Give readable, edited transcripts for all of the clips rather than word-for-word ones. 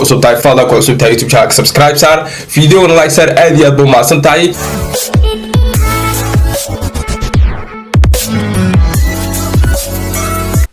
cusub tahay fadlan ku cusub tahay YouTube channel subscribe sar video na like sar aad iyo aad buu maasan tahay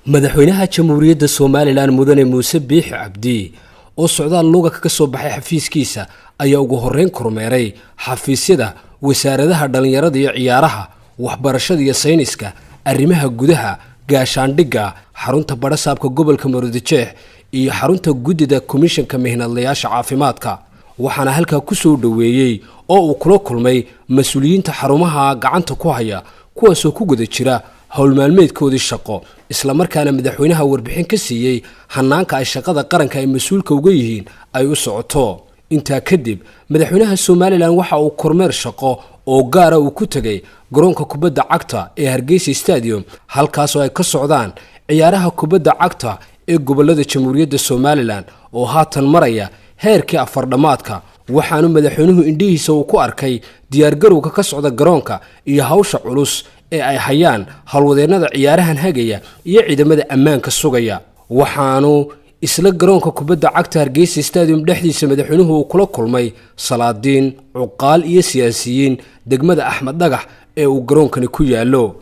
madaxweynaha jamhuuriyadda Soomaaliland mudane Muuse Biixi Cabdi oo socdaal looga ka soo baxay xafiiskiisa ayaa ugu horeyn kormeeray xafiisyada wasaaradaha dhalinyarada iyo ciyaaraha waxbarashada iyo sayniska arrimaha gudaha gaashaandhigga xarunta barasaabka gobolka Maroodijeex iyo xarunta gudida komishanka mihnadlayaasha caafimaadka waxaana halka ku soo dhaweeyay oo uu kula kulmay mas'uuliyiinta xarumaha gacanta ku haya kuwaas oo ku guda jira hawl maalmeedkoodii shaqo isla markaana madaxweynaha warbixin ka siiyay hanaanka ay shaqada qaranka ay mas'uulka uga yihiin ay u socoto inta kadib madaxweynaha Soomaaliland waxa uu kormeer shaqo oo gaar ah uu ku tagay garoonka kubadda cagta ee Hargeysa Stadium halkaas oo ay ka socdaan ciyaaraha kubadda cagta ee gobolada Jamhuuriyadda Soomaaliland oo haatan maraya heerkii afar dhamaadka waxaanu madaxweynuhu indhihiisa uu ku arkay diyaar garowga ka socda garoonka iyo hawsha culus ee ay hayaan halwadeennada ciyaarahan hagaya iyo ciidamada ammaanka sugaya waxaanu isla garoonka kubadda cagta Hargeysa Stadium dhexdiisa madaxweynuhu uu kula kulmay salaadiin cuqaal iyo siyaasiyiin degmada Axmed Dhagax ee uu garoonkani ku yaalo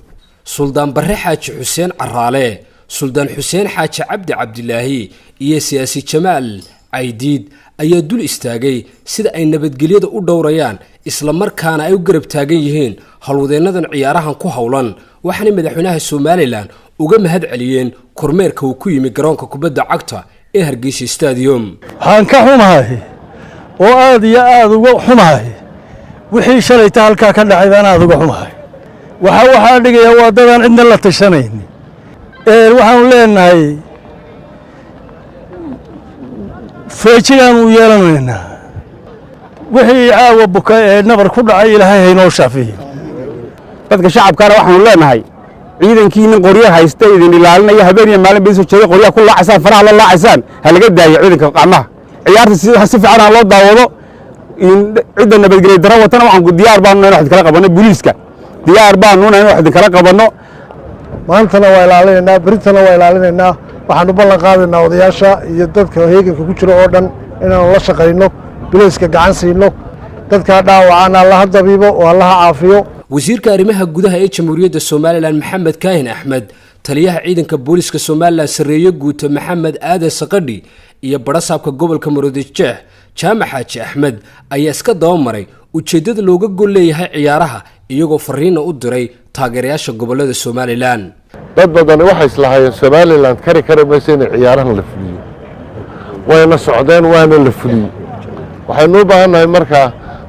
Suldaan Barre Xaaji Xuseen Caraale Suldaan Xuseen Xaaji Cabdi Cabdilaahi iyo siyaasi Jamaal Aydiid ayaa dul istaagay sida ay nabadgelyada u dhowrayaan isla markaana ay u garab taagan yihiin halwadeennadan ciyaarahan ku hawlan waxaana madaxweynaha Soomaaliland uga mahad celiyeen kormeerka uu ku yimi garoonka kubadda cagta ee Hargeysa Stadium waxaan ka xumahay oo aad iyo aad uga xumahay wixii shalay halka ka dhacay baan aad uga xumahay waxa dhigaya wadadan cidna la tashanayn waxaan leenahay feejigan uu yeelanayna wixii caawa buka ee nabar ku dhacay Ilaahay haynoo shaafiyo dadka shacabkana waxaan leenahay ciidankiina qoryo haysta idin ilaalinaya habeen iyo maalin biso jeeyo qoryo ku laacsan faraha la laacsan halaga daayo ciidanka qacmaha ciyaarta si fiican loo daawado in cid nabadgelyo dara watana waxaan diyaar baan inaan wax kala qabano booliiska diyaar baan inaan wax kala qabano maantana waa ilaalinaynaa berintana waa ilaalinaynaa waxaan u ballan qaadaynaa odayaasha iyo dadka heeganka ku jira oo dhan inaan la shaqeyno booliiska gacan siino dadka dhaawacana Allah dabiibo oo Allah caafiyo wasiirka arrimaha gudaha ee Jamhuuriyadda Soomaaliland Maxamed Kaahin Axmed taliyaha ciidanka booliiska Soomaaliland sareeyo guuta Maxamed Aadan Saqadhi iyo barasaabka gobolka Maroodijeex Jaamac Xaaji Axmed ayaa iska dawmaray ujeedada looga gol leeyahay ciyaaraha iyagoo fariin u diray taageerayaasha gobolada Soomaaliland dad badan waxay islahaayeen Soomaaliland kari maysan ciyaarahan la fuliyo wayna socdeen waana la fuliyo waxaynu u baahanahay markaa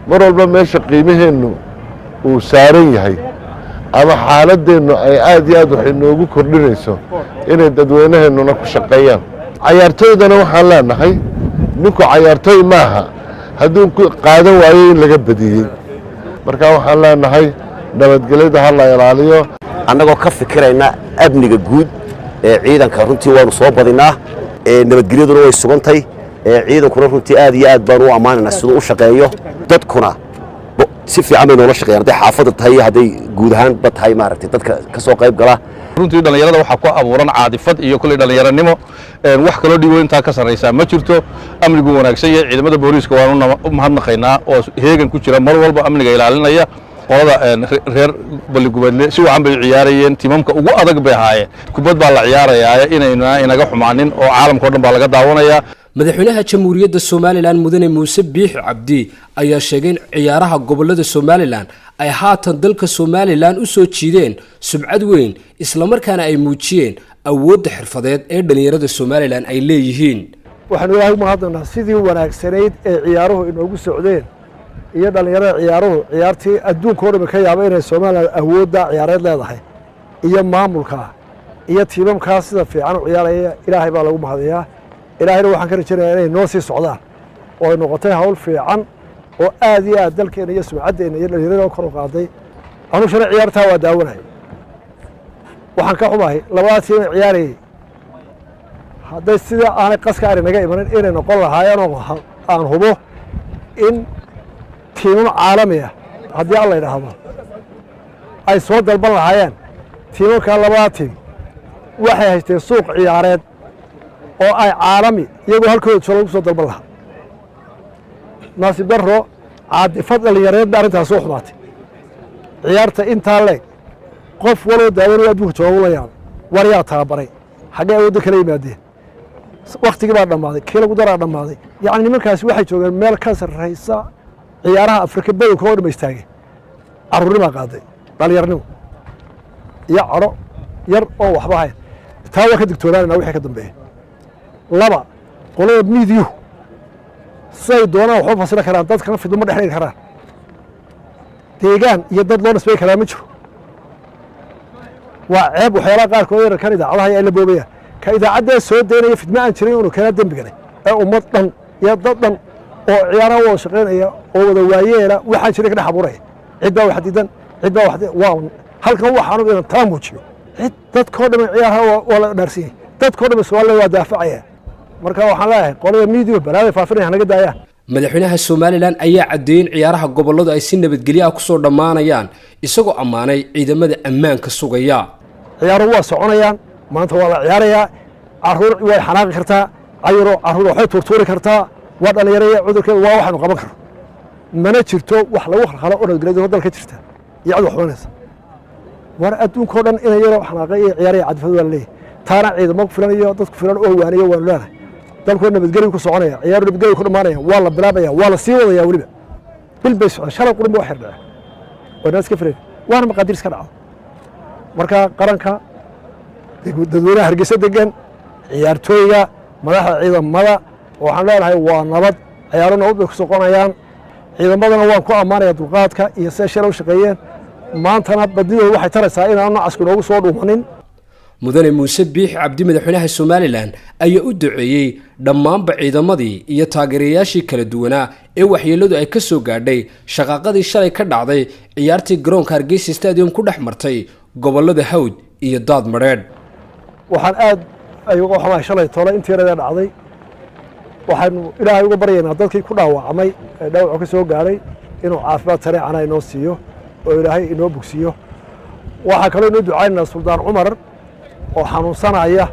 mar walba meesha qiimaheenu uu saaran yahay ama xaaladeennu ay aad iyo aad wax inoogu kordhinayso inay dadweynaheennuna ku shaqeeyaan ciyaartoydana waxaan leenahay ninku ciyaartoy maaha hadduu qaadan waayo in laga badiyey marka waxaan leenahay nabadgelyada ha la ilaaliyo annagoo ka fikirayna amniga guud ee ciidanka runtii waanu soo badinaa nabadgelyaduna way sugantay ciidankuna runtii aad iyo aad baan u ammaanaynaa siduu u shaqeeyo dadkuna si fiican bay noola shaqeeyaan haday xaafadda tahay haday guud ahaan ba tahay maaragtay dadka ka soo qayb gala runtii dhalinyarada waxa ku abuuran caadifad iyo kulli dhalinyaranimo wax kala dhigo inta ka sareysa ma jirto amnigu wanaagsan yahay ciidamada booliiska waanu u mahadnaqaynaa oo heegan ku jira mar walba amniga ilaalinaya qolada reer baligubeedle si wacan bay ciyaarayeen timamka ugu adag bay ahaayeen kubad baa la ciyaarayaa inayna inaga xumaanin oo caalamka oo dhan baa laga daawanayaa madaxweynaha Jamhuuriyadda Soomaaliland mudane Muuse Biixi Cabdi ayaa sheegay in ciyaaraha gobolada Soomaaliland ay haatan dalka Soomaaliland u soo jiideen sumcad weyn isla markaana ay muujiyeen awoodda xirfadeed ee dhalinyarada Soomaaliland ay leeyihiin waxaan Ilaahay ma hadana sidii wanaagsanayd ee ciyaaruhu inoogu socdeen iyo dhalinyarada ciyaartii adduunka oo dhan ka yaabay inay Soomaaliland awoodda ciyaareed leedahay iyo maamulka iyo tiimamka sida fiican u ciyaaraya Ilaahay baa lagu mahadiyaa ilaahayna waxaan ka rajaynayaa inay noo sii socdaan oo ay noqotay hawl fiican oo aad iyo aad dalkeena iyo sumcaddeena iyo dhalinyarada kor u qaaday anu shana ciyaartaa waa daawanay waxaan ka xumahay labada tiim ciyaarayay hadday sida aanay qaska ari naga imanin inay noqon lahaayeen oo aan hubo in tiimam caalami ah haddii alla yidhaahdo ay soo dalban lahaayeen tiimamka labada tiim waxay haysteen suuq ciyaareed oo ay caalami iyagoo halkooda jooga lagu soo dalban lahaa naasib darro caadifad dhallinyareed ba arrintaas u xumaatay ciyaarta intaa leeg qof waloo daawan adduunka jooga la yaabay war yaa tababaray xaggee awoodda kala yimaadeen waktigii baa dhammaaday kii lagu daraa dhammaaday yacni nimankaasi waxay joogeen meel ka sarraysa ciyaaraha afrika badanka oo dhama istaageen carruurnimaa qaaday dhallinyarnimo iyo cadho yar oo waxba hayn taa waa ka digtoonaanayna wixii ka dambeeya laba qolada miidiyuhu siday doonaan waxba fasili karaan dadkana fidmo ma dhex dhigi karaan deegaan iyo dad loo nisbay karaa ma jiro waa ceeb waxyaalaha qaarkood yararkan idaacadaha ay la boobayaan ka idaacaddaa soo daynaya fidmo aan jirin inuu keenaa dembi galay ee ummad dhan iyo dad dhan oo ciyaaraha wada shaqaynaya oo wada waayeela waxaan jiray ka dhex abuuraya cid baa wax diidan cid baa wax waa halkan waxaanu inaan taa muujiyo cid dadkoo dhan ciyaaraha waa la dhaarsiiyey dadkoo dhan Soomaaliya waa daafacaya marka waxaan leeyahay qolada miidiyo balaaday faafinaya naga daayaan madaxweynaha Soomaaliland ayaa cadeeyay ciyaaraha gobolada ay si nabadgelyo ah ku soo dhamaanayaan isagoo amaanay ciidamada ammaanka sugaya ciyaaruhu waa soconayaan maanta waa la ciyaarayaa carruur way xanaaqi kartaa carruur waxay tuurtuuri kartaa waa dhalinyarada cudurkeeda waa waxaanu qaban karno mana jirto wax lagu khalkhalo oo nabadgelyo dalka jirta iyo cid wax wanaysa war adduunkoo dhan inay yaro xanaaqay iyo ciyaaraya cadfad waa leeyahay taana ciidamo ku filan iyo dadku filan oo waaniyo waan leenahay dalku nabadgelyo ku soconaya ciyaar nabadgelyo ku dhamaanaya waa la bilaabaya waa la sii wadaya waliba bil bay socon shalay qurun baa xirnaa waa naas ka filan waana maqaadir iska dhaco marka qaranka dadweynaha Hargeysa degan ciyaartooyga madaxda ciidamada waxaan leenahay waa nabad ciyaaro nabad bay ku soconayaan ciidamadana waan ku ammaanayaa dulqaadka iyo sida shalay u shaqeeyeen maantana badidooda waxay taraysaa inaan nacasku noogu soo dhuumanin mudane muuse biix cabdi madaxweynaha Soomaaliland ayaa u duceeyay dhammaanba ciidamadii iyo taageerayaashii kala duwanaa ee waxyeeladu ay ka soo gaadhay shaqaqadii shalay ka dhacday ciyaartii garoonka Hargeysa Stadium ku dhex martay gobolada Hawd iyo Daadmareed waxaan aad ayugu xumahay shalay toole intii reeda dhacday waxaanu ilaahay uga baryaynaa dadkii ku dhaawacmay ee dhaawac ka soo gaaray inuu caafimaad sare aan inoo siiyo oo ilaahay inoo bogsiyo waxa kale inuu ducaynaa Suldaan Cumar oo xanuunsanaya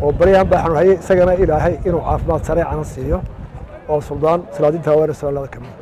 oo bariyaan baa xanuunayay isagana ilaahay inuu caafimaad sare aan siiyo oo Suldaan salaadinta weerarada kamid